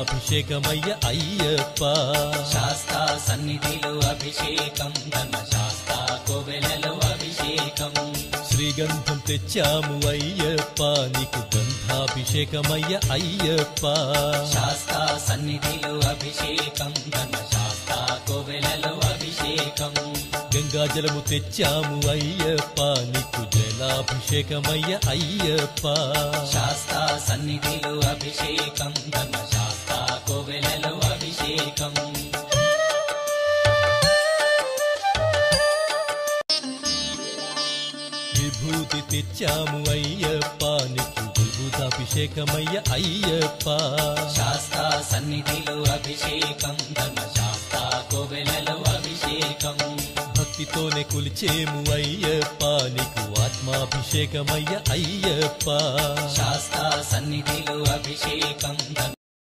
జలాభిషేకమయ్య అయ్యప్ప శాస్తా సన్నిధిలో అభిషేకం ధర్మశాస్తా కోవెలలో అభిషేకం శ్రీగంధం తెచ్చాము అయ్యప్ప నీకు గంధాభిషేకమయ్య అయ్యప్ప శాస్తా సన్నిధిలో అభిషేకం ధర్మశాస్తా కోవెలలో అభిషేకం గంగాజలము తెచ్చాము అయ్యప్ప నీకు జలాభిషేకమయ్య అయ్యప్ప శాస్తా సన్నిధిలో అభిషేకం ధర్మశాస్తా కోవెలలో అభిషేకం విభూతి తెచ్చాము అయ్యప్ప నీకు విభూతాభిషేకమయ్య అయ్యప్ప శాస్తా సన్నిధిలో అభిషేకం ధర్మశాస్తా కోవెలలో అభిషేకం భక్తితోనే కొలిచేము అయ్యప్ప నీకు ఆత్మాభిషేకమయ్య అయ్యప్ప శాస్తా సన్నిధిలో అభిషేకం